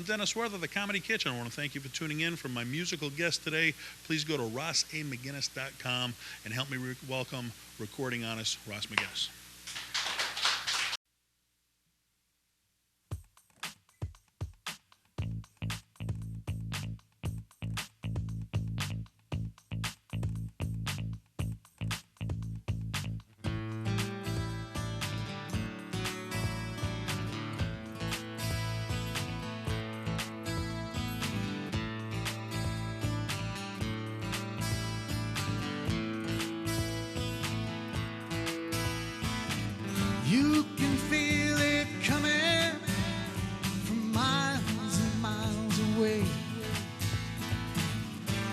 I'm Dennis Wirth of the Comedy Kitchen. I want to thank you for tuning in. For my musical guest today, please go to rossamcginnes.com and help me welcome recording artist Ross McGinnes. You can feel it coming from miles and miles away,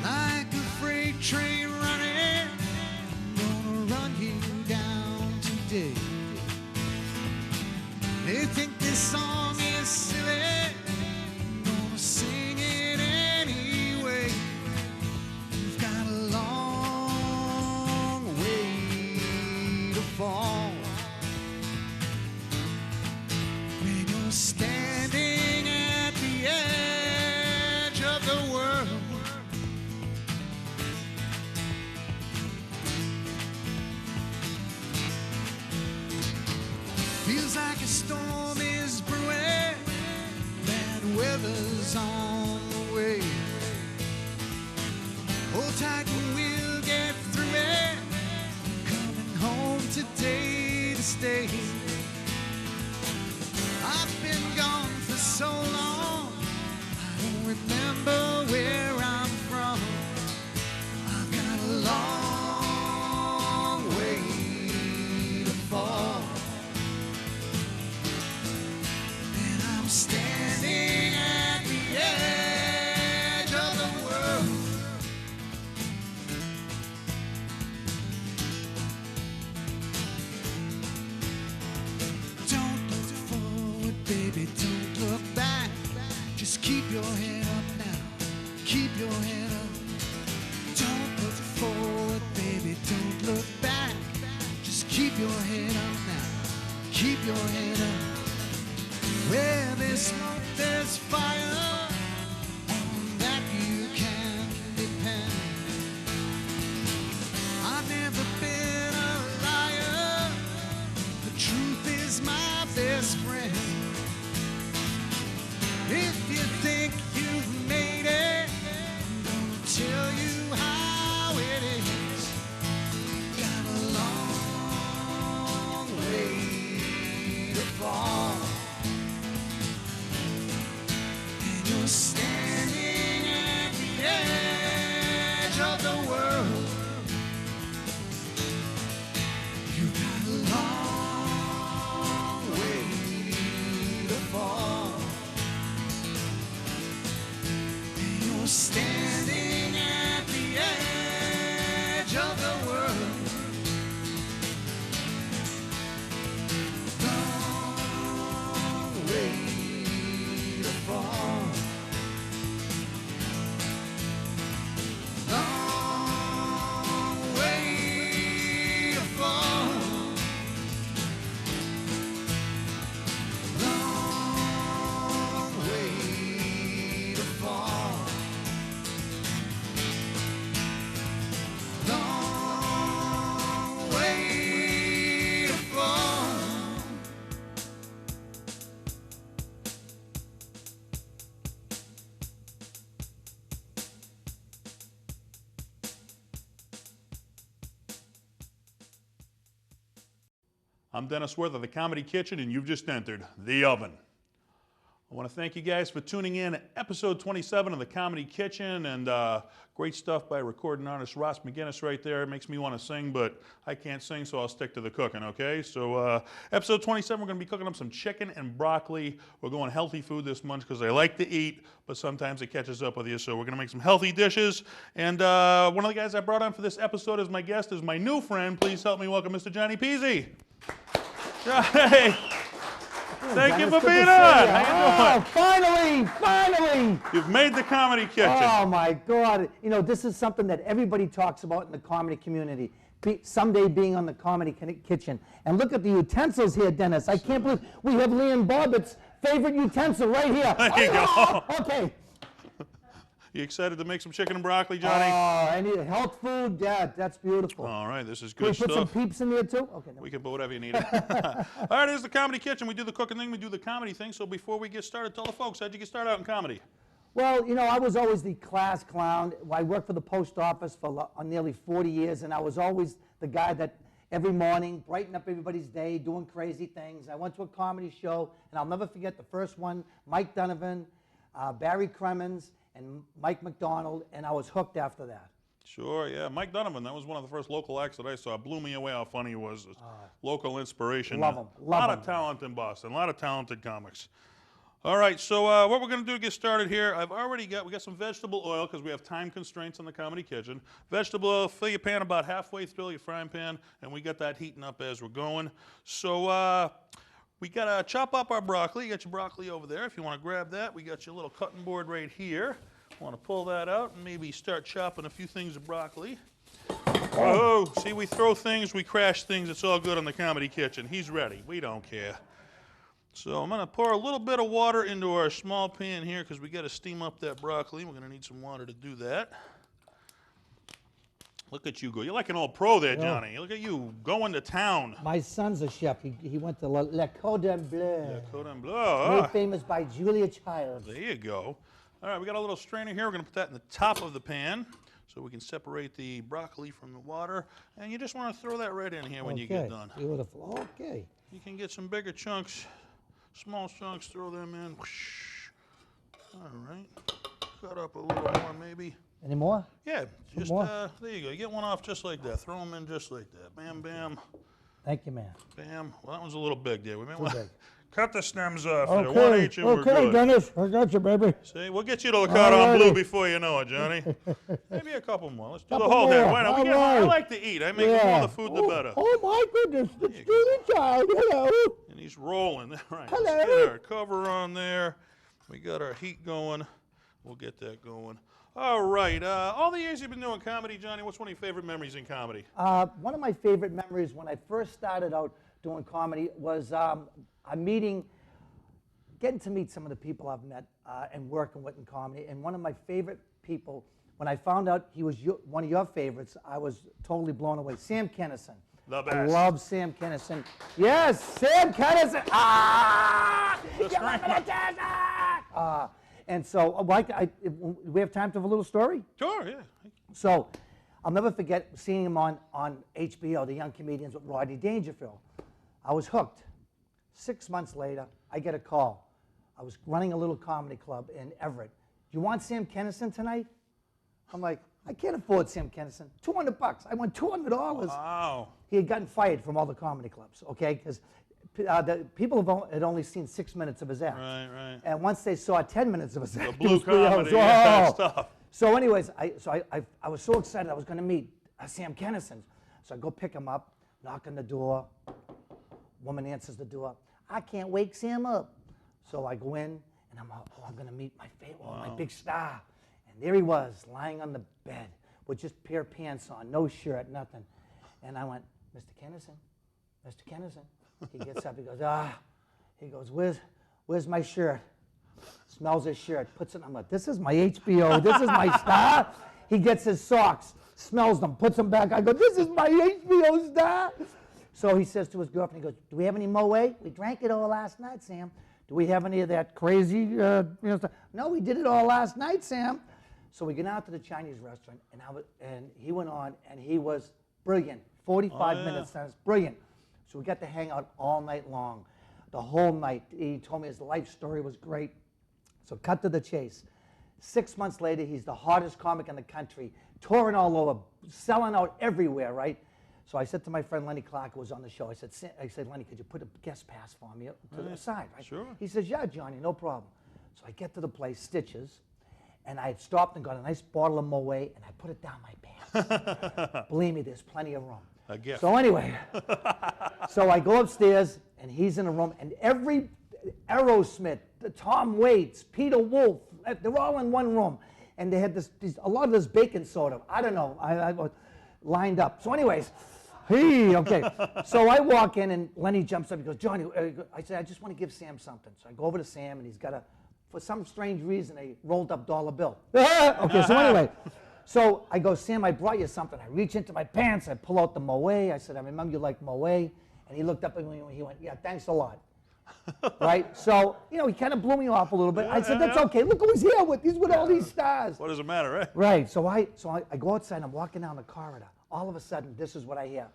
like a freight train running, gonna run you down today. They think this song is silly, gonna sing it anyway. You've got a long way to fall. Standing at the edge of the world, feels like a storm is brewing, bad weather's on the way. Hold tight and we'll get through it, coming home today to stay. I've been gone for so long, I don't remember where I'm from. I've got a long way to fall, and I'm standing at the edge of the world. Baby, don't look back. Just keep your head up now. Keep your head up. Don't look forward, baby, don't look back. Just keep your head up now. Keep your head up. Where there's smoke, there's fire. On that you can depend. I've never been a liar. The truth is my best friend. If you think you've made it, I'm gonna tell you how it is. Got a long way to fall, and you're standing at the edge of the world. You got a long way to fall. Standing at the edge of the world. Long way to fall. Long way to fall. Long way to fall. I'm Dennis Wirth of the Comedy Kitchen, and you've just entered the oven. I want to thank you guys for tuning in. Episode 27 of the Comedy Kitchen, and great stuff by recording artist Ross McGinnes right there. It makes me want to sing, but I can't sing, so I'll stick to the cooking, okay? So episode 27, we're going to be cooking up some chicken and broccoli. We're going healthy food this month because I like to eat, but sometimes it catches up with you, so we're going to make some healthy dishes. And one of the guys I brought on for this episode as my guest is my new friend. Please help me welcome Mr. Johnny Pizzi. Hey. Thank you for being on. How you doing? Finally! You've made the Comedy Kitchen. Oh my God! You know, this is something that everybody talks about in the comedy community. Someday being on the Comedy Kitchen. And look at the utensils here, Dennis. I can't believe we have Lee and Bobbitt's favorite utensil right here. There you go. Okay. You excited to make some chicken and broccoli, Johnny? Oh, I need health food. Yeah, that's beautiful. All right, this is Can we good put some stuff. peeps in there too? Okay. No. We can put whatever you need. All right, here's the Comedy Kitchen. We do the cooking thing, we do the comedy thing. So before we get started, tell the folks, how'd you get started out in comedy? Well, you know, I was always the class clown. I worked for the post office for nearly 40 years, and I was always the guy that every morning brighten up everybody's day, doing crazy things. I went to a comedy show, and I'll never forget the first one, Mike Donovan, Barry Cremens, and Mike McDonald, and I was hooked after that. Sure, yeah. Mike Donovan, that was one of the first local acts that I saw. It blew me away how funny he was. Local inspiration. Love him. A lot of talent in Boston, a lot of talented comics. All right, so what we're going to do to get started here, we got some vegetable oil because we have time constraints in the Comedy Kitchen. Vegetable oil, fill your pan about halfway through your frying pan, and we got that heating up as we're going. So we got to chop up our broccoli. You got your broccoli over there. If you want to grab that, we got your little cutting board right here. Want to pull that out and maybe start chopping a few things of broccoli. Oh, see, we throw things, we crash things. It's all good in the Comedy Kitchen. He's ready. We don't care. So I'm going to pour a little bit of water into our small pan here because we got to steam up that broccoli. We're going to need some water to do that. Look at you go. You're like an old pro there, Johnny. Look at you going to town. My son's a chef. He went to Le Cordon Bleu. Cordon Bleu. Made famous by Julia Childs. There you go. All right, we got a little strainer here. We're going to put that in the top of the pan so we can separate the broccoli from the water. And you just want to throw that right in here when you get done. Beautiful. Okay. You can get some bigger chunks, small chunks, throw them in. Whoosh. All right. Cut up a little more maybe. Any more? Yeah, just more? there you go. You get one off just like that. Throw them in just like that. Bam, bam, Thank you, man. bam. Well, that one's a little big there. We may Too want big. cut the stems off there. One each and we're good. Dennis. I got you, baby. See, we'll get you to the cordon bleu before you know it, Johnny. Maybe a couple more. Let's do the whole thing. Why not? I like to eat. I make the more the food, the better. Oh, my goodness. It's Julia Child. Hello. And he's rolling. Right. Hello. Let's get our cover on there. We got our heat going. We'll get that going. All right. All the years you've been doing comedy, Johnny, what's one of your favorite memories in comedy? One of my favorite memories when I first started out doing comedy was a meeting, getting to meet some of the people I've met and working with in comedy. And one of my favorite people, when I found out he was one of your favorites, I was totally blown away. Sam Kinison. The best. I love Sam Kinison. Yes, Sam Kinison. Ah! And so, we have time to have a little story? Sure, yeah. So, I'll never forget seeing him on HBO, The Young Comedians with Rodney Dangerfield. I was hooked. 6 months later, I get a call. I was running a little comedy club in Everett. You want Sam Kinison tonight? I'm like, I can't afford Sam Kinison. $200. I won $200. Wow. He had gotten fired from all the comedy clubs, okay? Because the people had only seen 6 minutes of his act. Right, right. And once they saw 10 minutes of his act, The blue it was 3 hours. comedy, yeah, Oh! stuff. So anyways, I was so excited I was going to meet Sam Kinison. So I go pick him up, knock on the door. Woman answers the door. I can't wake Sam up. So I go in, and I'm going to meet my favorite, my big star. And there he was, lying on the bed with just pair of pants on, no shirt, nothing. And I went, Mr. Kinison, Mr. Kinison. He gets up, he goes, He goes, where's my shirt? Smells his shirt, puts it, I'm like, this is my HBO, this is my star. He gets his socks, smells them, puts them back. I go, this is my HBO star. So he says to his girlfriend, he goes, do we have any Moet? We drank it all last night, Sam. Do we have any of that crazy, stuff? No, we did it all last night, Sam. So we get out to the Chinese restaurant, and he went on, and he was brilliant. 45 minutes, that was brilliant. So we got to hang out all night long, the whole night. He told me his life story was great. So cut to the chase. 6 months later, he's the hottest comic in the country, touring all over, selling out everywhere, right? So I said to my friend Lenny Clark, who was on the show, I said, Lenny, could you put a guest pass for me to the side, right? Sure. He says, yeah, Johnny, no problem. So I get to the place, Stitches, and I had stopped and got a nice bottle of Moet, and I put it down my pants. Believe me, there's plenty of room. A gift. So anyway, so I go upstairs, and he's in a room, and every Aerosmith, Tom Waits, Peter Wolf, they're all in one room. And they had a lot of this baking soda. I don't know, I was lined up. So anyways, Okay. So I walk in and Lenny jumps up. He goes, Johnny, I said, I just want to give Sam something. So I go over to Sam and he's got for some strange reason, a rolled up dollar bill. Okay, so anyway. So I go, Sam, I brought you something. I reach into my pants. I pull out the Moe. I said, I remember you like Moe. And he looked up at me and he went, yeah, thanks a lot. Right? So, he kind of blew me off a little bit. I said, that's okay. Look who he's here with. He's with all these stars. What does it matter, right? Right. So I go outside and I'm walking down the corridor. All of a sudden, this is what I hear.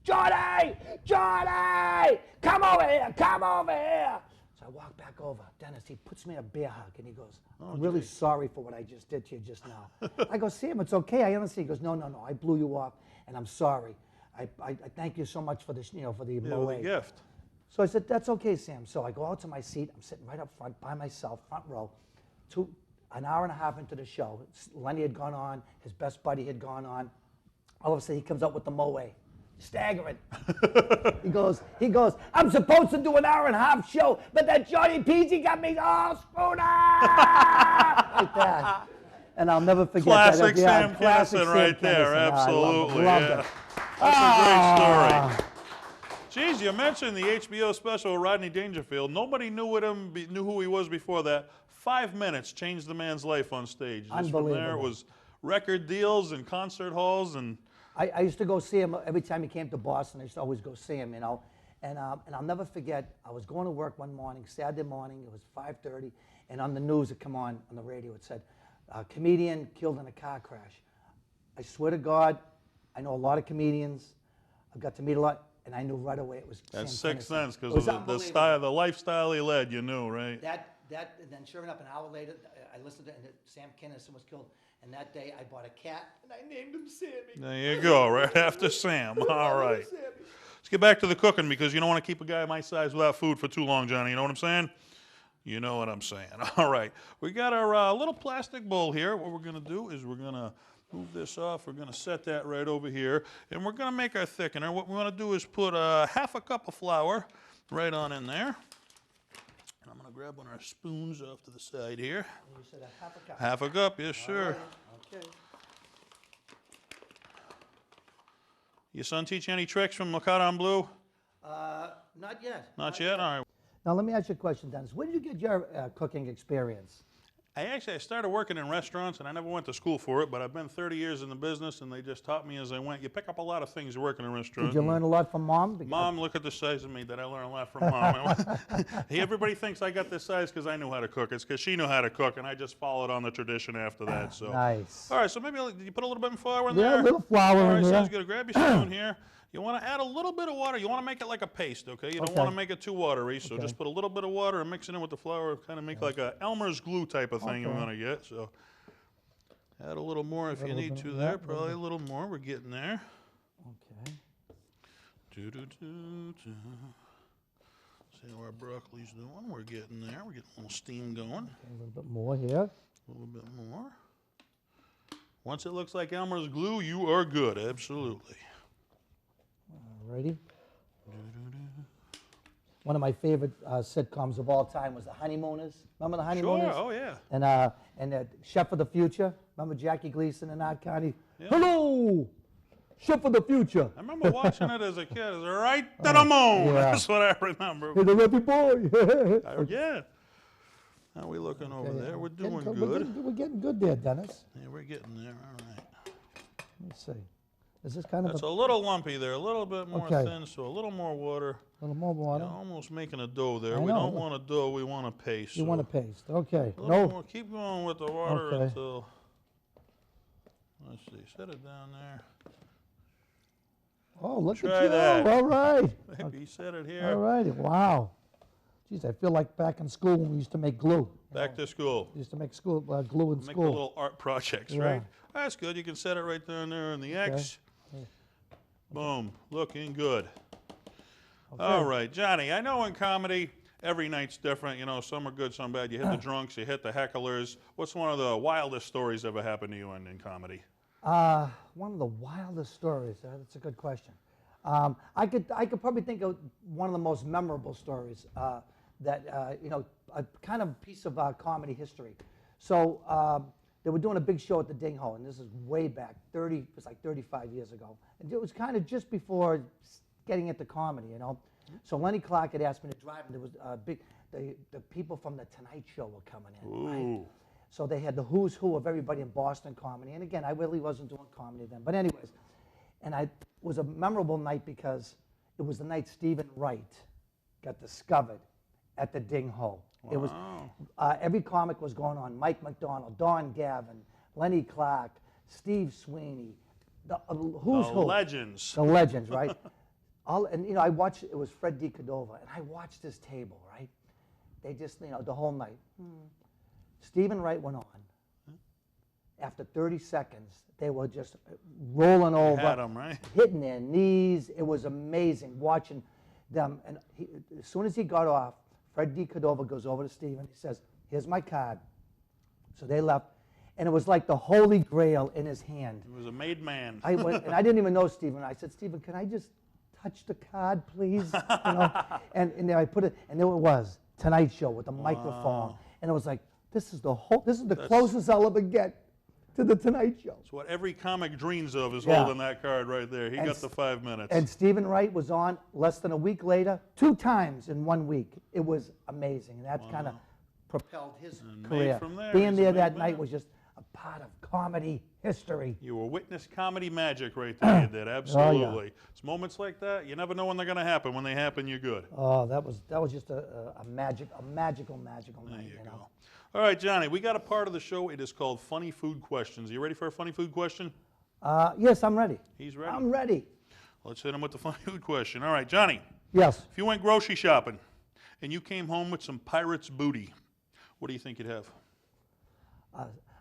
Johnny! Johnny! Come over here! Come over here! So I walk back over. Dennis, he puts me in a bear hug and he goes, I'm really sorry for what I just did to you just now. I go, Sam, it's okay. I understand. He goes, no. I blew you off and I'm sorry. I thank you so much for this, for the Moe. The gift. So I said, that's okay, Sam. So I go out to my seat. I'm sitting right up front by myself, front row. An hour and a half into the show, Lenny had gone on. His best buddy had gone on. All of a sudden, he comes up with the Moe. Staggering. He goes, I'm supposed to do an hour and a half show, but that Johnny Pizzi got me all screwed up. Like that. And I'll never forget classic that. Sam Classic Kinison Sam right there, Kinison. absolutely. Loved Yeah. it. That's a great story. Geez, you mentioned the HBO special Rodney Dangerfield. Nobody knew who he was before that. 5 minutes changed the man's life on stage. Just from there, it was record deals and concert halls and. I used to go see him every time he came to Boston. I used to always go see him, And I'll never forget, I was going to work one morning, Saturday morning, it was 5:30, and on the news it come on the radio, it said, comedian killed in a car crash. I swear to God, I know a lot of comedians. I've got to meet a lot, and I knew right away it was That's Sam Sixth Kinison. Sense because of the style, the lifestyle he led. You knew, right? And then sure enough, an hour later, I listened to it, and Sam Kinison was killed. And that day, I bought a cat, and I named him Sammy. There you go, right after Sam. All right. Let's get back to the cooking because you don't want to keep a guy my size without food for too long, Johnny. You know what I'm saying? You know what I'm saying. All right. We got our little plastic bowl here. What we're going to do is we're going to move this off. We're going to set that right over here. And we're going to make our thickener. What we want to do is put half a cup of flour right on in there. And I'm going to grab one of our spoons off to the side here. You said a half a cup. Half a cup, yes, sir. Right. Okay. Your son teach you any tricks from Cordon Bleu? Not yet. Not yet? All right. Now, let me ask you a question, Dennis. Where did you get your cooking experience? I started working in restaurants, and I never went to school for it, but I've been 30 years in the business, and they just taught me as I went. You pick up a lot of things working in a restaurant. Did you learn a lot from Mom? Mom, look at the size of me. Did I learn a lot from Mom? Hey, everybody thinks I got this size because I knew how to cook. It's because she knew how to cook, and I just followed on the tradition after that. So. Nice. All right, so maybe you put a little bit of flour in there? Yeah, a little flour All right, in there. sounds good. Grab your spoon here. You want to add a little bit of water. You want to make it like a paste, okay? You don't want to make it too watery, so just put a little bit of water and mix it in with the flour, kind of make like a Elmer's glue type of thing you want to get. So add a little more if you need to there, probably a little more. We're getting there. Okay. See how our broccoli's doing. We're getting there. We're getting a little steam going. A little bit more here. A little bit more. Once it looks like Elmer's glue, you are good. Absolutely. Alrighty. One of my favorite sitcoms of all time was The Honeymooners. Remember The Honeymooners? Sure, oh yeah. And Chef of the Future. Remember Jackie Gleason and Art County? Yeah. Hello, Chef of the Future. I remember watching it as a kid. It was right to the moon. Yeah. That's what I remember. Hey, the Rippy Boy. Yeah. How are we looking over there? We're doing We're good. we're getting good there, Dennis. Yeah, we're getting there. All right. Let's see. Is this kind That's of a little lumpy there, a little bit more Okay. thin, so a little more water. a little more water? You're almost making a dough there. I We know. don't want a dough, we want a paste. You so want a paste? Okay. a little No. more. Keep going with the water Okay. until, let's see, set it down there. Oh, look Try at you! that. All right. Maybe set it All here. righty. Wow. Geez, I feel like back in school when we used to make glue. Back to school. We used to make glue in Make the school. little art projects, Yeah. right? That's good. You can set it right down there in the X. Boom. Looking good. All right, Johnny, I know in comedy, every night's different. You know, some are good, some bad. You hit the drunks, you hit the hecklers. What's one of the wildest stories ever happened to you in comedy? One of the wildest stories. That's a good question. I could probably think of one of the most memorable stories that a kind of piece of comedy history. So they were doing a big show at the Ding Ho, and this is way back, it was like 35 years ago. And it was kind of just before getting into comedy, you know. So Lenny Clark had asked me to drive, and there was the people from The Tonight Show were coming in. Right? So they had the who's who of everybody in Boston comedy. And again, I really wasn't doing comedy then. But anyways, it was a memorable night because it was the night Stephen Wright got discovered at the Ding Ho. Wow. It was every comic was going on. Mike McDonald, Don Gavin, Lenny Clark, Steve Sweeney, who's who? Legends. The legends, right? And you know, I watched. It was Fred D. Cordova, and I watched this table, right? They just, you know, the whole night. Stephen Wright went on. After 30 seconds, they were just rolling over, had 'em, right? hitting their knees. It was amazing watching them. And as soon as he got off, Fred D. Cordova goes over to Stephen. He says, "Here's my card." So they left, and it was like the Holy Grail in his hand. He was a made man. I went, and I didn't even know Stephen. I said, "Stephen, can I just touch the card, please?" You know? and then I put it, and there it was, Tonight Show with the microphone, and it was like, this is the closest I'll ever get to the Tonight Show. It's what every comic dreams of, is holding that card right there. He got the 5 minutes. And Stephen Wright was on less than a week later, 2 times in 1 week. It was amazing, and that's kind of propelled his career. From there, being there that night was just a part of comedy history. You were witness comedy magic right there. You did, absolutely. Oh, yeah. It's moments like that, you never know when they're going to happen. When they happen, you're good. Oh, that was just a magical night. There you go. All right, Johnny, we got a part of the show. It is called Funny Food Questions. Are you ready for a funny food question? Yes, I'm ready. He's ready. I'm ready. Let's hit him with the funny food question. All right, Johnny. Yes. If you went grocery shopping and you came home with some pirate's booty, what do you think you'd have?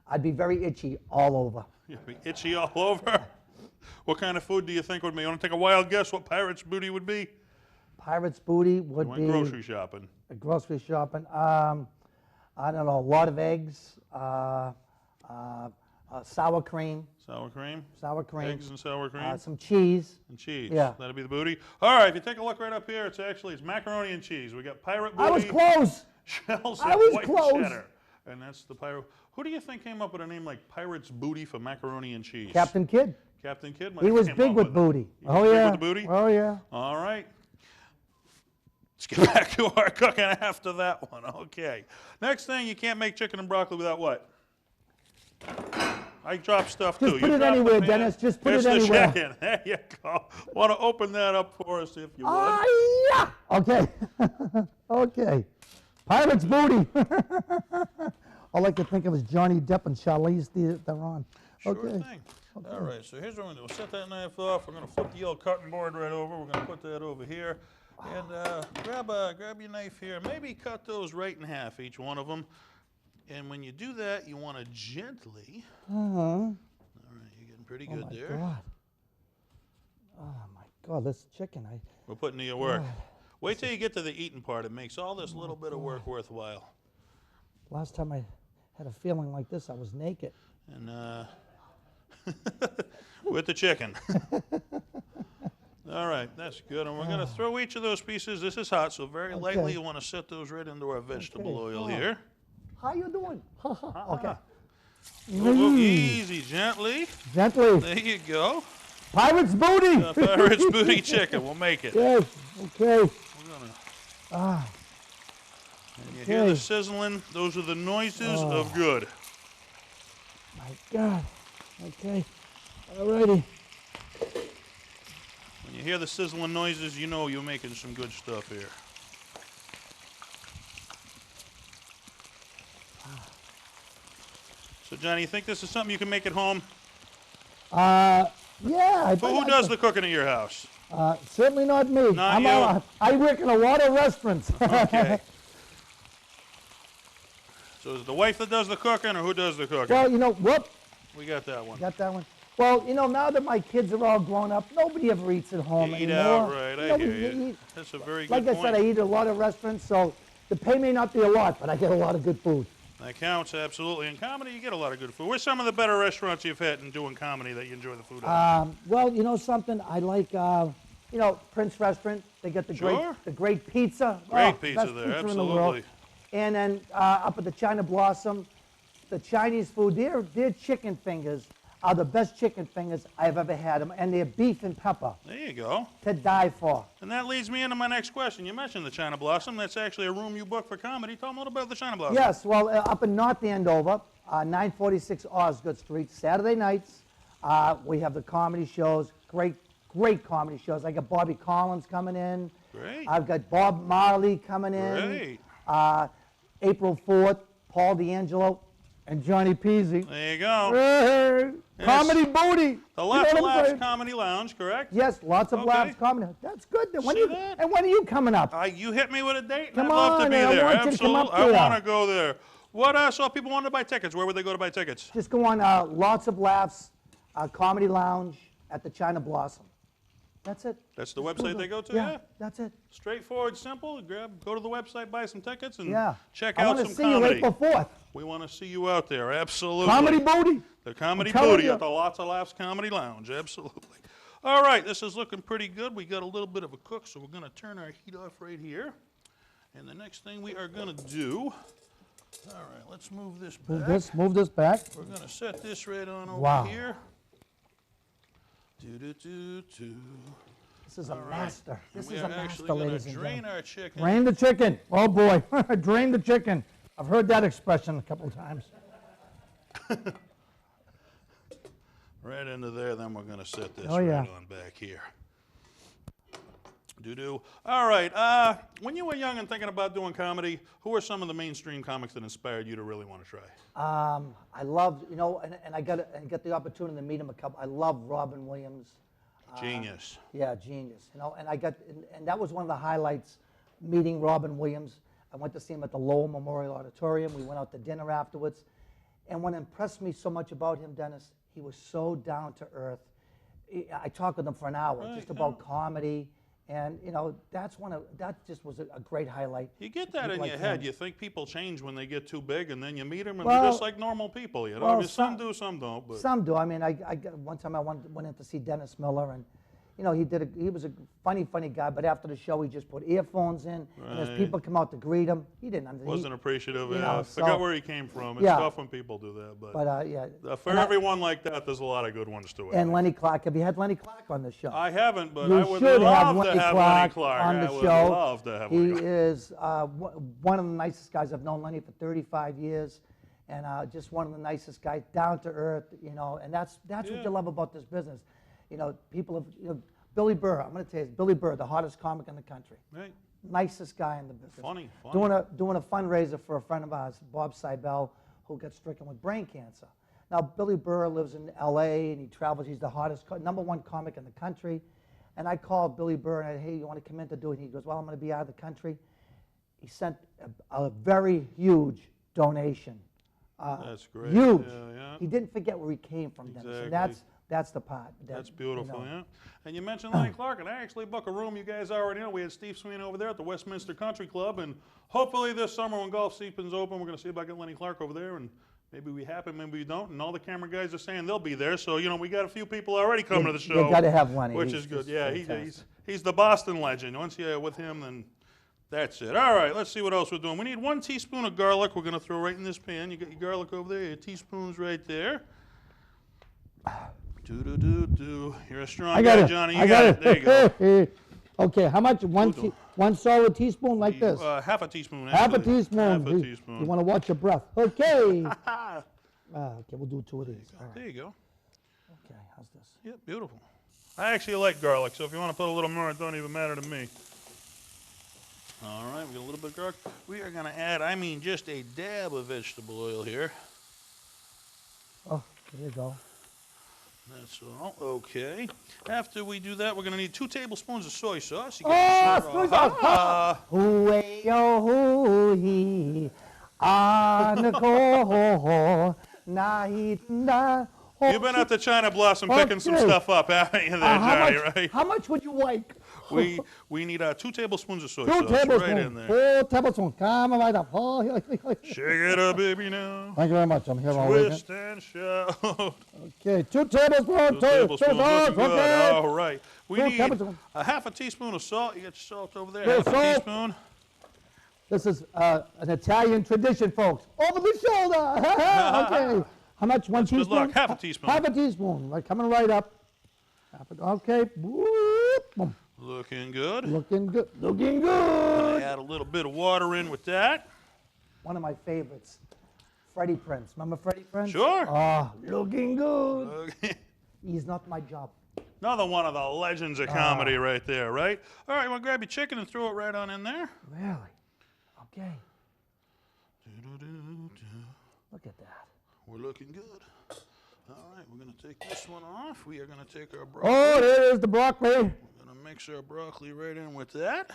I'd be very itchy all over. You'd be itchy all over? What kind of food do you think would be? You want to take a wild guess what pirate's booty would be? Pirate's booty would be... grocery shopping. Grocery shopping. I don't know, a lot of eggs, sour cream. Sour cream? Sour cream. Eggs and sour cream? Some cheese. And cheese. Yeah. That'd be the booty. All right, if you take a look right up here, it's macaroni and cheese. We got pirate booty. I was close. Shells I and was white close. cheddar. And that's the pirate. Who do you think came up with a name like Pirate's Booty for macaroni and cheese? Captain Kidd. Captain Kidd? He was big with booty. Oh, yeah. Big with the booty? Oh, yeah. All right. Let's get back to our cooking after that one. Okay. Next thing, you can't make chicken and broccoli without what? I drop stuff too. Just put it anywhere, Dennis. Just put it anywhere. Here's the chicken. There you go. Want to open that up for us if you would? Yeah. Okay. Okay. Pirate's booty. All I could think of is Johnny Depp and Charlize Theron. Sure Okay. thing. Okay. All right, so here's what we're going to do. We'll set that knife off. We're going to flip the old cutting board right over. We're going to put that over here. And grab your knife here. Maybe cut those right in half, each one of them. And when you do that, you want to gently. All right, you're getting pretty good there. God. Oh, my God, this chicken. We're putting to your work. God. Wait till you get to the eating part. It makes all this little bit of work worthwhile. Last time I had a feeling like this, I was naked. And with the chicken. All right, that's good. And we're going to throw each of those pieces. This is hot, so very lightly you want to set those right into our vegetable oil here. How you doing? Okay. Go easy, gently. Gently. There you go. Pirate's booty. Pirate's booty chicken. We'll make it. Yes. Okay. We're gonna. And you hear the sizzling? Those are the noises of good. My God. Okay. All righty. When you hear the sizzling noises, you know you're making some good stuff here. So, Johnny, you think this is something you can make at home? Yeah. Who does the cooking at your house? Certainly not me. Not you. I work in a lot of restaurants. Okay. So is it the wife that does the cooking, or who does the cooking? Well, you know, whoop. We got that one. Got that one? Well, you know, now that my kids are all grown up, nobody ever eats at home You eat anymore. out, right? I hear you. That's a very good point. Like I said, I eat at a lot of restaurants, so the pay may not be a lot, but I get a lot of good food. That counts, absolutely. In comedy, you get a lot of good food. Where's some of the better restaurants you've had in doing comedy that you enjoy the food at? Well, you know something? I like, you know, Prince Restaurant. They get the great pizza. Great pizza best there, pizza in the world. absolutely. And then up at the China Blossom, the Chinese food, their chicken fingers are the best chicken fingers I've ever had, and they're beef and pepper. There you go. To die for. And that leads me into my next question. You mentioned the China Blossom. That's actually a room you booked for comedy. Tell me a little about the China Blossom. Yes, well, up in North Andover, 946 Osgood Street, Saturday nights. We have the comedy shows, great comedy shows. I got Bobby Collins coming in. Great. I've got Bob Marley coming in. Great. April 4th, Paul D'Angelo and Johnny Pizzi. There you go. Hey, Yes. comedy booty. The Lots You of know what I'm Laughs saying? Comedy Lounge, correct? Yes, lots of Okay. laughs comedy. That's good. When See that? And when are you coming up? You hit me with a date, and Come I'd love to on, be I there. want you to Absolutely. come up I there. want to go there. What, so if people wanted to buy tickets, where would they go to buy tickets? Just go on Lots of Laughs Comedy Lounge at the China Blossom. That's it. That's the Just website Google. they go to, Yeah, yeah? that's it. Straightforward, simple. Go to the website, buy some tickets, and Yeah. check I out want some to see comedy. you April 4th. We want to see you out there, absolutely. Comedy booty. The Comedy I'm telling Booty you. at the Lots of Laughs Comedy Lounge, absolutely. All right, this is looking pretty good. We got a little bit of a cook, so we're going to turn our heat off right here. And the next thing we are going to do, all right, let's move this back. Move this back. We're going to set this right on over Wow. here. This is a master. This We is are a actually master, going ladies to and drain gentlemen. our chicken. Drain the chicken. Oh boy, drain the chicken. I've heard that expression a couple of times. Right into there, then we're going to set this Oh, yeah. right on back here. Doo-doo. All right, when you were young and thinking about doing comedy, who are some of the mainstream comics that inspired you to really want to try? I loved, and I got the opportunity to meet him a couple. I love Robin Williams. Genius. Yeah, genius. And that was one of the highlights, meeting Robin Williams. I went to see him at the Lowell Memorial Auditorium. We went out to dinner afterwards. And what impressed me so much about him, Dennis, he was so down to earth. I talked with him for an hour just about comedy. And, that just was a great highlight. You get that in your head. You think people change when they get too big, and then you meet them, and Well- they're just like normal people, you know? well, I mean, some some- do, some don't. But Some do. I mean, one time I went in to see Dennis Miller, and he was a funny guy. But after the show, he just put earphones in, and as Right. people come out to greet him, he didn't understand. wasn't appreciative. you Yeah, know, I forgot so- where he came from. It's Yeah. tough when people do that. But, But yeah. for everyone like that, there's a lot of good ones to it. And Lenny Clark. Have you had Lenny Clark on the show? I haven't, but You I would should love have to Lenny have Lenny Clark Clark. on the I would show. love to have He Lenny Clark. is one of the nicest guys. I've known Lenny for 35 years, and just one of the nicest guys, down to earth. And that's what you love about this business. People have. Billy Burr. I'm going to tell you, Billy Burr, the hottest comic in the country. Right. Nicest guy in the business. Funny. Doing a fundraiser for a friend of ours, Bob Seibel, who got stricken with brain cancer. Now, Billy Burr lives in L.A., and he travels. He's the hottest, #1 comic in the country. And I called Billy Burr, and I said, hey, you want to come in to do it? And he goes, well, I'm going to be out of the country. He sent a very huge donation. That's great. Huge. Yeah. He didn't forget where he came from, Dennis. Exactly. And that's the part. That's beautiful, yeah. And you mentioned Lenny Clark, and I actually booked a room. You guys already know. We had Steve Sweeney over there at the Westminster Country Club, and hopefully this summer when golf season's open, we're going to see if I get Lenny Clark over there, and maybe we happen, maybe we don't. And all the camera guys are saying they'll be there, so we got a few people already coming to the show. You got to have Lenny. Which He's is good. just Yeah, fantastic. he's the Boston legend. Once you're with him, then that's it. All right, let's see what else we're doing. We need 1 teaspoon of garlic. We're going to throw right in this pan. You got your garlic over there. Your teaspoon's right there. Do. You're a strong guy, Johnny. You got it. There you go. Okay, how much? One solid teaspoon like this? Half a teaspoon. Half a actually. teaspoon. Half a You teaspoon. want to watch your breath. Okay. Okay, we'll do 2 of these. All right. There you go. Okay, how's this? Yeah, beautiful. I actually like garlic, so if you want to put a little more, it don't even matter to me. All right, we got a little bit of garlic. We are going to add, just a dab of vegetable oil here. Oh, there you go. That's all. Okay. After we do that, we're going to need 2 tablespoons of soy sauce. You Oh, got soy sauce. Hoo-ay-yo-hoo-hee, ah-na-ko-ho-ho, na-hee-na. You've been at the China Blossom picking some Okay. stuff up, haven't you there, Johnny, right? How much would you like? We need 2 tablespoons of soy 2 sauce right in tablespoons. there. 2 tablespoons. Come right up. Oh, Shake it up, baby, now. thank you very much. I'm here all weekend. Twist and shout. Okay, 2 tablespoons. 2 tablespoons, looking good. Okay. All right. We 2 need tablespoons. a half a teaspoon of salt. You got your salt over there. Yeah, Half a salt. teaspoon. This is an Italian tradition, folks. Over the shoulder. Okay. How much? One Good teaspoon? luck. Half a teaspoon. Half a teaspoon. Right, coming right up. Okay. Whoop. Boom. Looking good. Looking good. Looking Gonna good. add a little bit of water in with that. One of my favorites. Freddie Prinze. Remember Freddie Prinze? Sure. Oh, looking good. Okay. He's not my job. Another one of the legends of comedy right there, right? All right, you want to grab your chicken and throw it right on in there? Really? Okay. Do-do-do-do. Look at that. We're looking good. All right, we're going to take this one off. We are going to take our broccoli. Oh, there's the broccoli. We're going to mix our broccoli right in with that.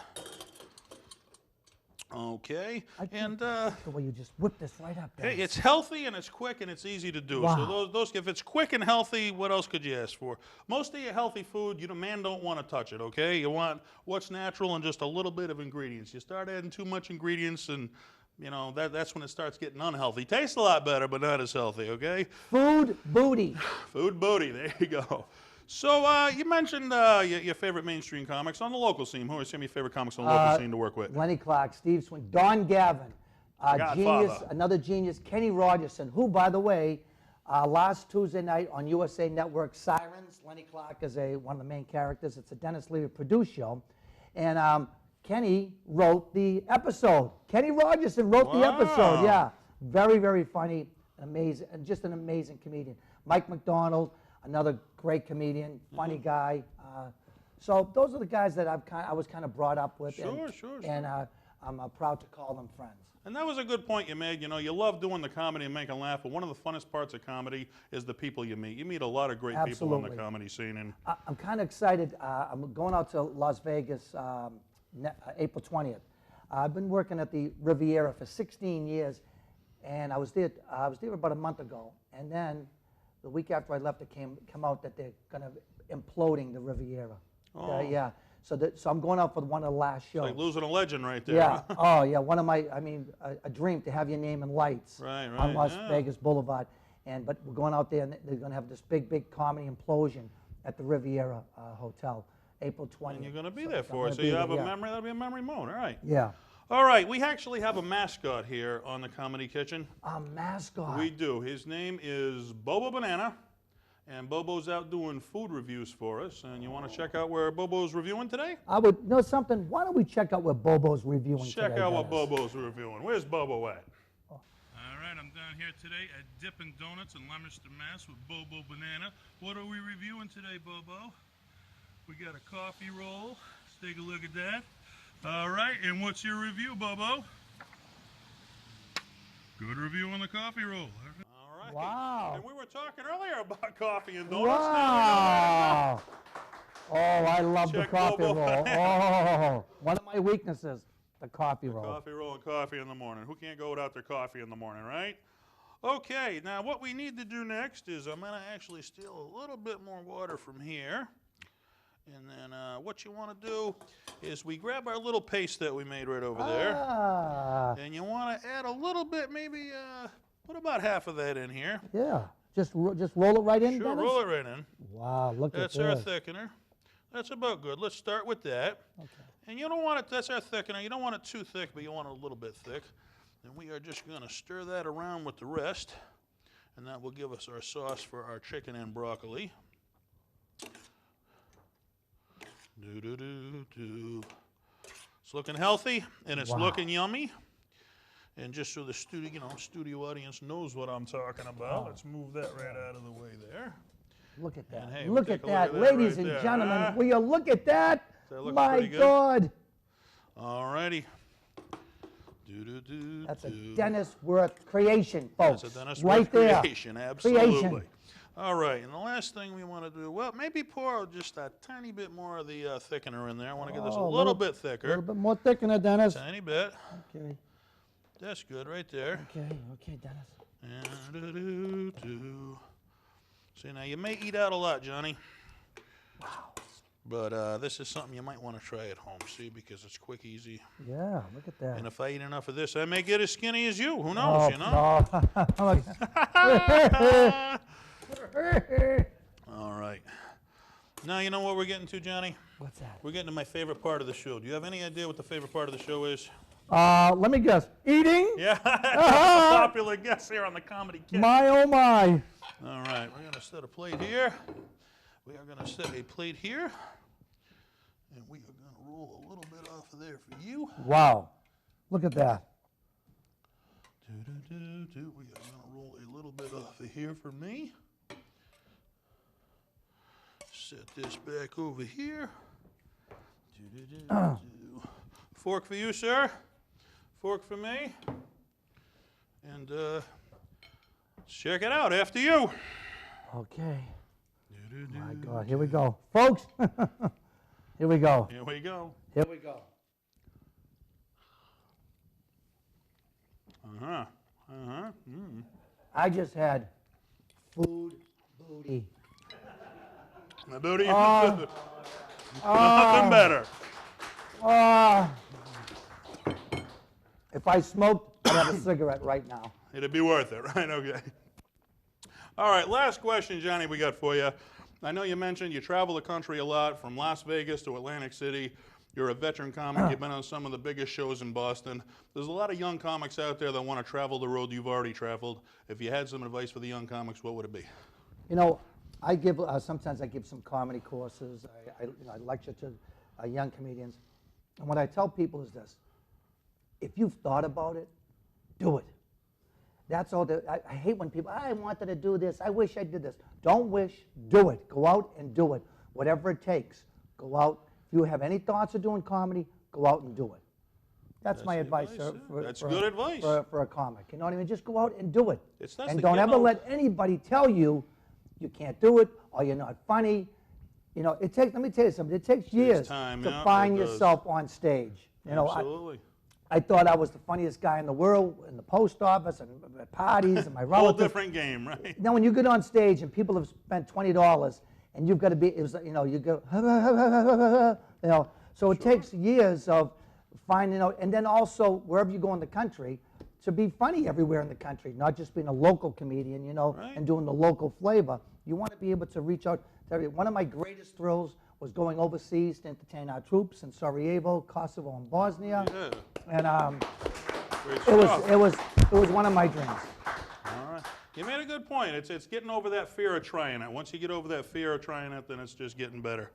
Okay, and The way you just whip this right up there. hey, it's healthy and it's quick and it's easy to do. Wow. So those, if it's quick and healthy, what else could you ask for? Most of your healthy food, man don't want to touch it. Okay, you want what's natural and just a little bit of ingredients. You start adding too much ingredients, and that's when it starts getting unhealthy. Tastes a lot better, but not as healthy. Okay. Food booty. Food booty. There you go. So you mentioned your favorite mainstream comics on the local scene. Who are some of your favorite comics on the local scene to work with? Lenny Clark, Steve Swing, Don Gavin, Godfather. genius, another genius, Kenny Rogerson, who, by the way, last Tuesday night on USA Network, Sirens, Lenny Clark is one of the main characters. It's a Dennis Leary produced show. And Kenny wrote the episode. Kenny Rogerson wrote the episode, yeah. Very, very funny, amazing, and just an amazing comedian. Mike McDonald, another great comedian, funny guy. So those are the guys that I was kind of brought up with. Sure. And I'm proud to call them friends. And that was a good point you made. You love doing the comedy and making laugh, but one of the funnest parts of comedy is the people you meet. You meet a lot of great people on the comedy scene. And I'm kind of excited. I'm going out to Las Vegas April 20th. I've been working at the Riviera for 16 years, and I was there about a month ago. And then the week after I left, it came out that they're going to imploding the Riviera. Oh. Yeah. So I'm going out for one of the last shows. like losing a legend right there. Yeah. Huh? Oh, yeah. One of my, a dream to have your name in lights Right, on Las yeah. Vegas Boulevard. But we're going out there, and they're going to have this big comedy implosion at the Riviera Hotel, April 20th. And you're going to be So there I'm for gonna it. So be you there, have a yeah. memory. That'll be a memory moment. All right. Yeah. All right. We actually have a mascot here on the Comedy Kitchen. A mascot. We do. His name is Bobo Banana. And Bobo's out doing food reviews for us. And you want to check out where Bobo's reviewing today? I would know something. Why don't we check out what Bobo's reviewing Check today, out what Dennis? Bobo's reviewing. Where's Bobo at? All right, I'm down here today at Dippin' Donuts in Leominster, Mass. with Bobo Banana. What are we reviewing today, Bobo? We got a coffee roll. Let's take a look at that. All right, and what's your review, Bobo? Good review on the coffee roll. All right. Wow. And we were talking earlier about coffee and donuts. Wow. Oh, I love Check the coffee Bobo. roll. Oh, one of my weaknesses, the coffee roll. Coffee roll and coffee in the morning. Who can't go without their coffee in the morning, right? Okay, now what we need to do next is I'm going to actually steal a little bit more water from here. And then what you want to do is we grab our little paste that we made right over there. Ah, And you want to add a little bit, maybe put about half of that in here. yeah. Just roll it right in, Sure, Dennis? roll it right in. Wow, look That's at our this. thickener. That's about good. Let's start with that. Okay. And you don't want it, that's our thickener. You don't want it too thick, but you want it a little bit thick. And we are just going to stir that around with the rest. And that will give us our sauce for our chicken and broccoli. Do-do-do-do. It's looking healthy, and it's Wow. looking yummy. And just so the studio audience knows what I'm talking about, let's move that right out of the way there. Look at that. And hey, we'll look take at a look that. at that Ladies right and there, gentlemen, huh? will you look at that? that looking My pretty good? God. All righty. Do-do-do-do. That's a Dennis Wirth creation, folks. That's a Dennis right Wirth there. creation, absolutely. Creation. All right, and the last thing we want to do, well, maybe pour just a tiny bit more of the thickener in there. I want to get this a Oh, little bit thicker. A little bit more thickener, Dennis. Tiny bit. Okay. That's good right there. Okay, Dennis. And do-do-do. See, now you may eat out a lot, Johnny. Wow. But this is something you might want to try at home, see, because it's quick, easy. Yeah, look at that. And if I eat enough of this, I may get as skinny as you. Who knows, you know? All right. Now you know what we're getting to, Johnny? What's that? We're getting to my favorite part of the show. Do you have any idea what the favorite part of the show is? Let me guess. Eating? Yeah, a popular guest here on the Comedy Kitchen. My, oh my. All right, we're going to set a plate here. We are going to set a plate here. And we are going to roll a little bit off of there for you. Wow. Look at that. We are going to roll a little bit off of here for me. Set this back over here. Fork for you, sir. Fork for me. And check it out after you. Okay. My God, here we go. Folks, here we go. Here we go. Here we go. Uh-huh. Uh-huh. Mm. I just had food booty. My booty. Nothing better. If I smoked, I'd have a cigarette right now. It'd be worth it, right? Okay. All right, last question, Johnny, we got for you. I know you mentioned you travel the country a lot, from Las Vegas to Atlantic City. You're a veteran comic. You've been on some of the biggest shows in Boston. There's a lot of young comics out there that want to travel the road you've already traveled. If you had some advice for the young comics, what would it be? You know, I give sometimes I give some comedy courses. I lecture to young comedians, and what I tell people is this: if you've thought about it, do it. That's all. I hate when people, I wanted to do this. I wish I did this. Don't wish. Do it. Go out and do it. Whatever it takes. Go out. If you have any thoughts of doing comedy, go out and do it. That's my advice. That's good advice. For a comic. You know what I mean? Just go out and do it. And don't you ever know- let anybody tell you you can't do it or you're not funny. You know, it takes. Let me tell you something. It takes years time, to yeah, find it does. yourself on stage. You know, Absolutely. I thought I was the funniest guy in the world in the post office and at parties and my Whole relatives. different game, right? Now, when you get on stage and people have spent $20 and you've got to be, you know, you go, you know. So it takes years of finding out, and then also wherever you go in the country, to be funny everywhere in the country, not just being a local comedian, you know, Right. and doing the local flavor. You want to be able to reach out to everyone. One of my greatest thrills was going overseas to entertain our troops in Sarajevo, Kosovo, and Bosnia. Yeah. And Great it stuff. was one of my dreams. All right. You made a good point. It's getting over that fear of trying it. Once you get over that fear of trying it, then it's just getting better.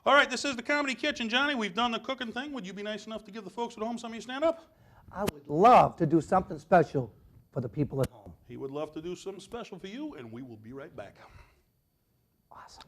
All right, this is the Comedy Kitchen, Johnny. We've done the cooking thing. Would you be nice enough to give the folks at home some of your stand-up? I would love to do something special for the people at home. He would love to do something special for you, and we will be right back. Awesome.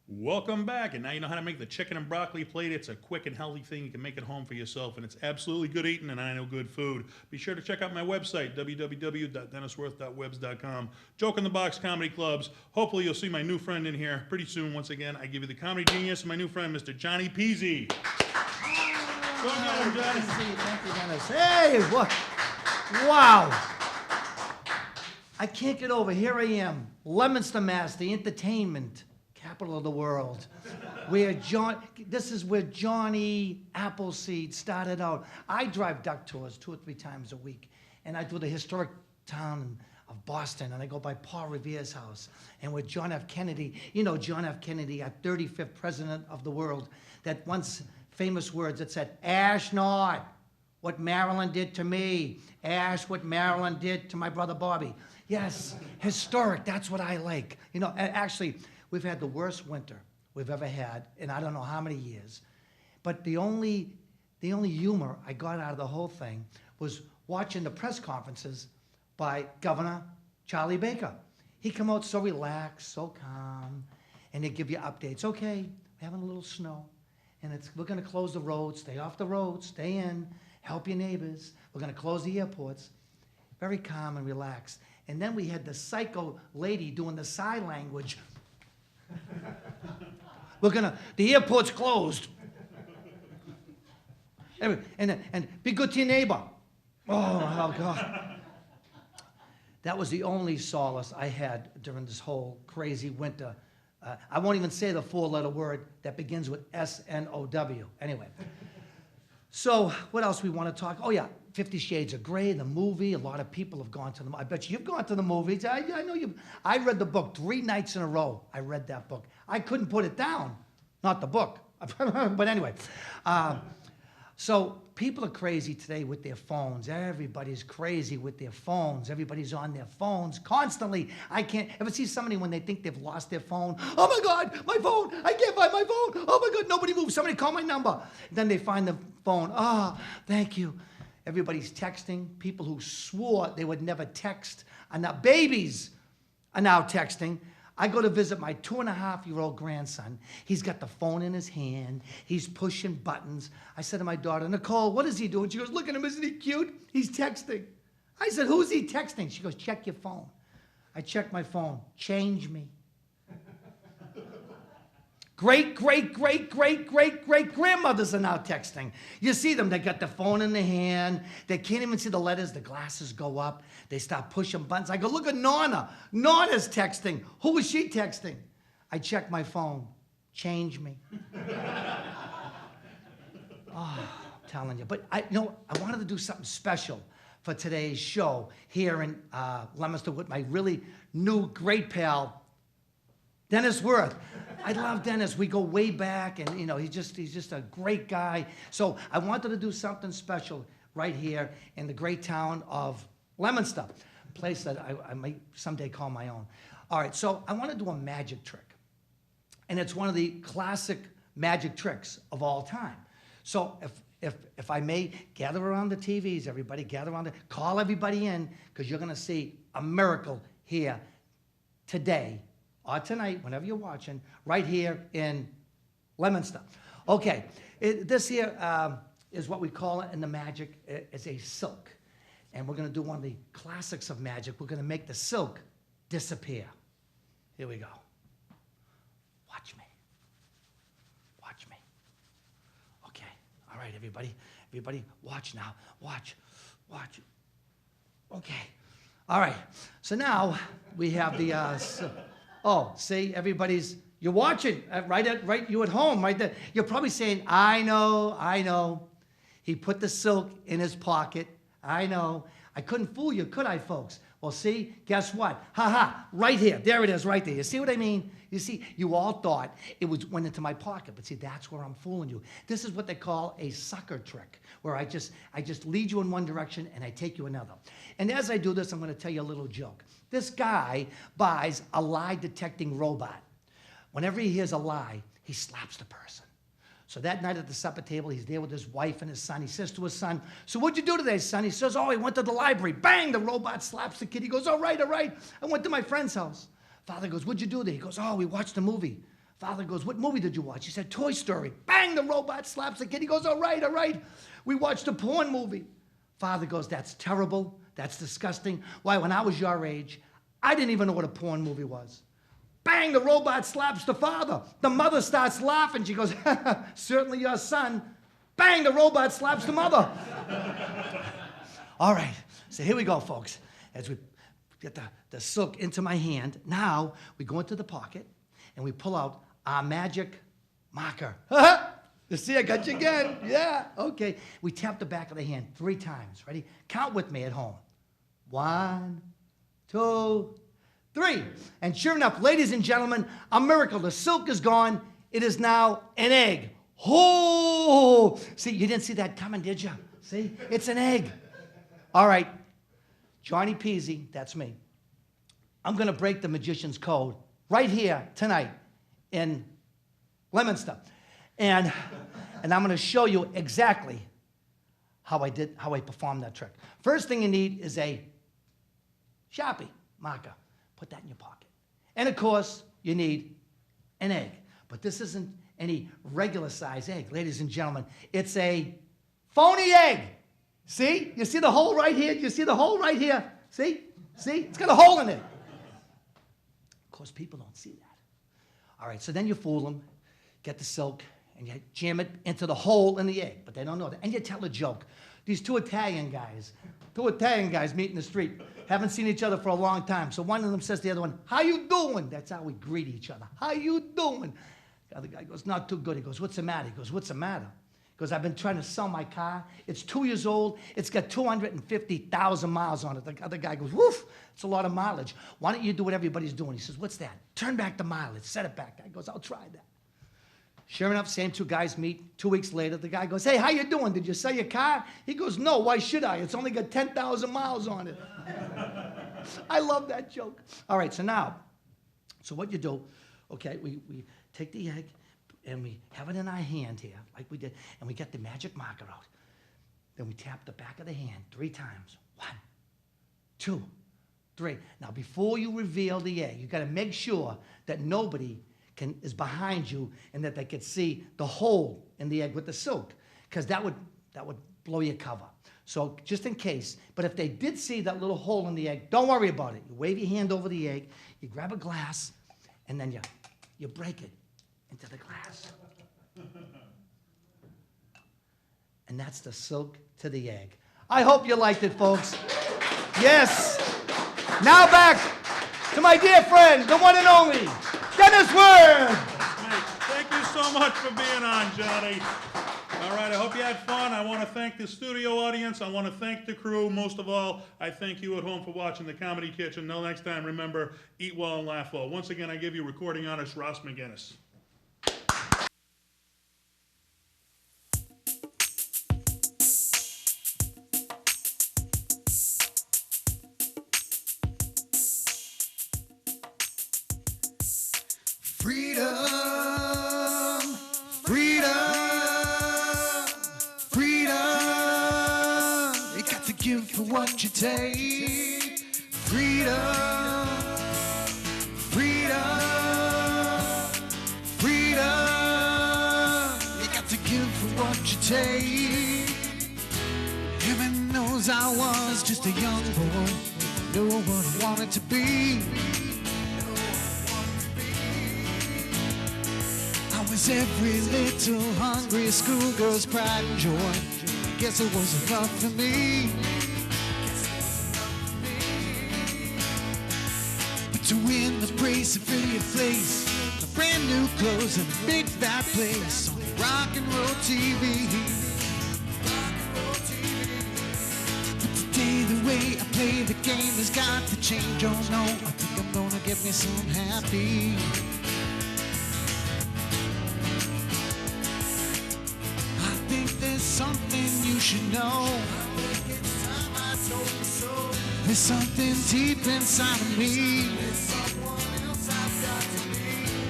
Welcome back, and now you know how to make the chicken and broccoli plate. It's a quick and healthy thing. You can make it home for yourself, and it's absolutely good eating, and I know good food. Be sure to check out my website, www.denniswirth.webs.com. Joke in the Box Comedy Clubs. Hopefully you'll see my new friend in here pretty soon. Once again, I give you the comedy genius, my new friend, Mr. Johnny Pizzi. Go get him, Johnny. Thank you, Dennis. Hey, what? Wow. I can't get over. Here I am, Leominster, Mass, the entertainment capital of the world, this is where Johnny Appleseed started out. I drive duck tours 2 or 3 times a week, and I do the historic town of Boston, and I go by Paul Revere's house, and with John F. Kennedy. You know John F. Kennedy, our 35th president of the world, that once famous words that said, "Ash not what Marilyn did to me, ash what Marilyn did to my brother Bobby." Yes, historic, that's what I like. You know, actually, we've had the worst winter we've ever had in I don't know how many years. But the only humor I got out of the whole thing was watching the press conferences by Governor Charlie Baker. He come out so relaxed, so calm, and he'd give you updates. Okay, we're having a little snow, and we're gonna close the roads, stay off the road, stay in, help your neighbors. We're gonna close the airports. Very calm and relaxed. And then we had the psycho lady doing the sign language. The airport's closed. And be good to your neighbor. Oh, God. That was the only solace I had during this whole crazy winter. I won't even say the 4-letter word that begins with S-N-O-W. Anyway. So what else we want to talk? Oh, yeah, 50 Shades of Grey, the movie. A lot of people have gone to them. I bet you've gone to the movies. I know you. I read the book 3 nights in a row. I read that book. I couldn't put it down. Not the book. But anyway. So people are crazy today with their phones. Everybody's crazy with their phones. Everybody's on their phones constantly. I can't ever see somebody when they think they've lost their phone. Oh my God, my phone. I can't find my phone. Oh my God, nobody moves. Somebody call my number. Then they find the phone. Ah, thank you. Everybody's texting. People who swore they would never text are now, babies are now texting. I go to visit my 2.5-year-old grandson. He's got the phone in his hand. He's pushing buttons. I said to my daughter, Nicole, what is he doing? She goes, look at him, isn't he cute? He's texting. I said, who's he texting? She goes, check your phone. I check my phone. Change me. Great grandmothers are now texting. You see them, they got the phone in their hand. They can't even see the letters. The glasses go up. They start pushing buttons. I go, look at Nonna. Nonna's texting. Who is she texting? I check my phone. Change me. Oh, I'm telling you. But I wanted to do something special for today's show here in Leominster with my really new great pal, Dennis Wirth. I love Dennis. We go way back, and he's just a great guy. So I wanted to do something special right here in the great town of Leominster, a place that I might someday call my own. All right, so I want to do a magic trick, and it's one of the classic magic tricks of all time. So if I may, gather around the TVs, everybody, gather around, call everybody in, because you're going to see a miracle here today, or tonight, whenever you're watching, right here in Leominster. Okay, this here is what we call it in the magic. It's a silk. And we're going to do one of the classics of magic. We're going to make the silk disappear. Here we go. Watch me. Watch me. Okay, all right, everybody. Everybody, watch now. Watch. Watch. Okay. All right, so now we have the... Oh, see, you're watching, right, you at home, right there. You're probably saying, I know. He put the silk in his pocket. I know. I couldn't fool you, could I, folks? Well, see, guess what? Right here. There it is, right there. You see what I mean? You see, you all thought it went into my pocket, but see, that's where I'm fooling you. This is what they call a sucker trick, where I just lead you in one direction and I take you another. And as I do this, I'm going to tell you a little joke. This guy buys a lie-detecting robot. Whenever he hears a lie, he slaps the person. So that night at the supper table, he's there with his wife and his son. He says to his son, so what'd you do today, son? He says, oh, I went to the library. Bang, the robot slaps the kid. He goes, all right. I went to my friend's house. Father goes, what'd you do there? He goes, oh, we watched a movie. Father goes, what movie did you watch? He said, Toy Story. Bang, the robot slaps the kid. He goes, all right. We watched a porn movie. Father goes, that's terrible. That's disgusting. Why, when I was your age, I didn't even know what a porn movie was. Bang, the robot slaps the father. The mother starts laughing. She goes, certainly your son. Bang, the robot slaps the mother. All right, so here we go, folks. As we get the silk into my hand, now we go into the pocket and we pull out our magic marker. You see, I got you again. Yeah, okay. We tap the back of the hand 3 times. Ready? Count with me at home. 1, 2, 3. And sure enough, ladies and gentlemen, a miracle. The silk is gone. It is now an egg. Oh! See, you didn't see that coming, did you? See? It's an egg. All right. Johnny Pizzi, that's me. I'm going to break the magician's code right here tonight in Leominster. And I'm going to show you exactly how I performed that trick. First thing you need is a Sharpie marker. Put that in your pocket. And of course, you need an egg. But this isn't any regular size egg, ladies and gentlemen. It's a phony egg. See? You see the hole right here? You see the hole right here? See? See? It's got a hole in it. Of course, people don't see that. All right, so then you fool them, get the silk, and you jam it into the hole in the egg. But they don't know that. And you tell a joke. These two Italian guys meet in the street. Haven't seen each other for a long time. So one of them says to the other one, how you doing? That's how we greet each other. How you doing? The other guy goes, not too good. He goes, what's the matter? He goes, what's the matter? He goes, I've been trying to sell my car. It's 2 years old. It's got 250,000 miles on it. The other guy goes, woof, it's a lot of mileage. Why don't you do what everybody's doing? He says, what's that? Turn back the mileage. Set it back. Guy goes, I'll try that. Sure enough, same two guys meet. 2 weeks later, the guy goes, hey, how you doing? Did you sell your car? He goes, no, why should I? It's only got 10,000 miles on it. I love that joke. All right, so what you do, okay, we take the egg and we have it in our hand here, like we did, and we get the magic marker out. Then we tap the back of the hand 3 times. 1, 2, 3. Now, before you reveal the egg, you got to make sure that nobody is behind you and that they could see the hole in the egg with the silk, because that would blow your cover. So just in case, but if they did see that little hole in the egg, don't worry about it. You wave your hand over the egg, you grab a glass, and then you break it into the glass. And that's the silk to the egg. I hope you liked it, folks. Yes. Now back to my dear friend, the one and only, Dennis Wirth. Thank you so much for being on, Johnny. All right, I hope you had fun. I want to thank the studio audience. I want to thank the crew. Most of all, I thank you at home for watching The Comedy Kitchen. Until next time, remember, eat well and laugh well. Once again, I give you recording artist Ross McGinnes. Freedom, freedom, freedom. You got to give for what you take. Freedom, freedom, freedom. You got to give for what you take. Heaven knows I was just a young boy, knew what I wanted to be. Was every little hungry schoolgirl's pride and joy. I guess it wasn't enough for me. But to win the praise and fill your place, the brand new clothes and a big fat place on rock and roll TV. But today the way I play the game has got to change. Oh no, I think I'm gonna get me some happy. Something you should know. There's something deep inside of me.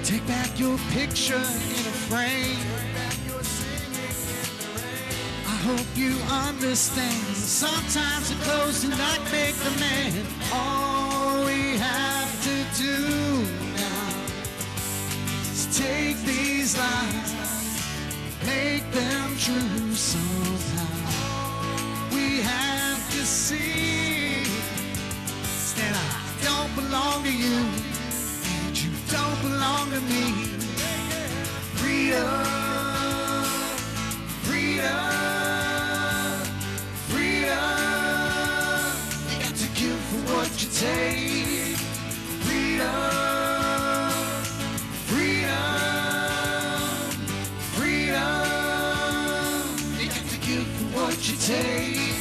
Take back your picture in a frame. I hope you understand. Sometimes the clothes do not make the man. All we have to do now is take these lies, make them true somehow. We have to see that I don't belong to you and you don't belong to me. Freedom, freedom, freedom. You got to give for what you take. Freedom. You take.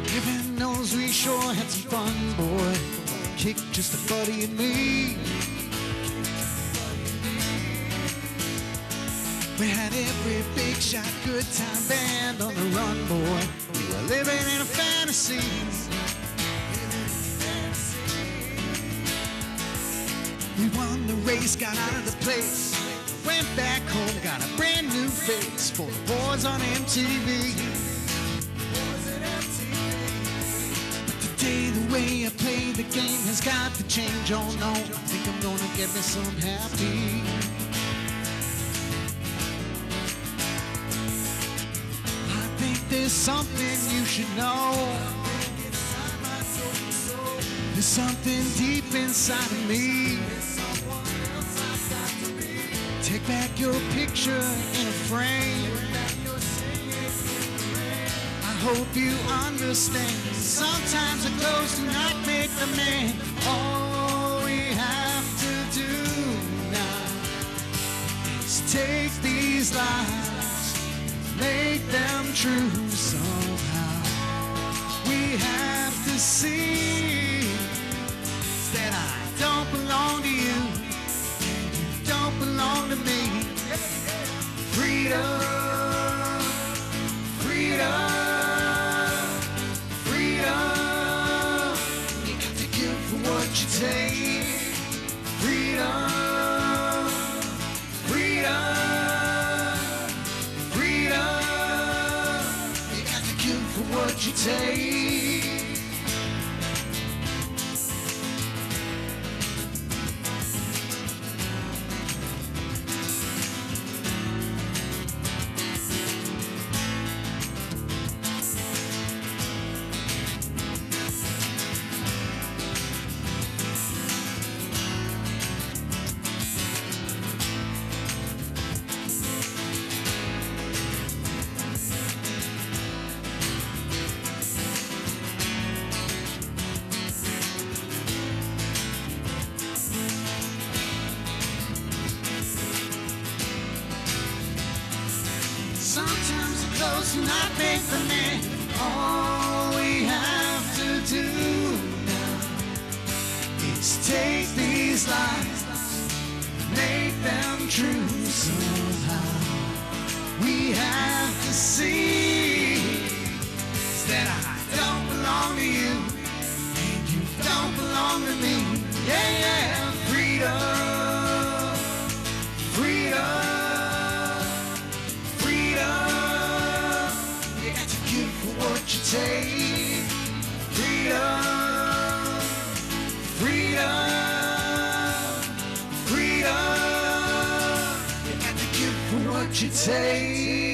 Heaven knows we sure had some fun, boy. Kick just a buddy and me. We had every big shot, good time band on the run, boy. We were living in a fantasy. We won the race, got out of the place. Went back home, got a brand new face for the boys on MTV. But today the way I play the game has got to change. Oh no, I think I'm gonna get me some happy. I think there's something you should know. There's something deep inside of me. Take back your picture in a frame. I hope you understand. Sometimes the clothes do not make the man. All we have to do now is take these lies, make them true somehow. We have to see that I don't belong to you. Don't belong to me. freedom, freedom, freedom. You got to give for what you take. Freedom, freedom, freedom. You got to give for what you take. Sometimes the clothes do not make the man. All we have to do now is take these lies, make them true somehow. We have to see that I don't belong to you and you don't belong to me. Yeah, yeah, freedom, freedom. What you take, freedom, freedom, freedom. You got to give for what you take.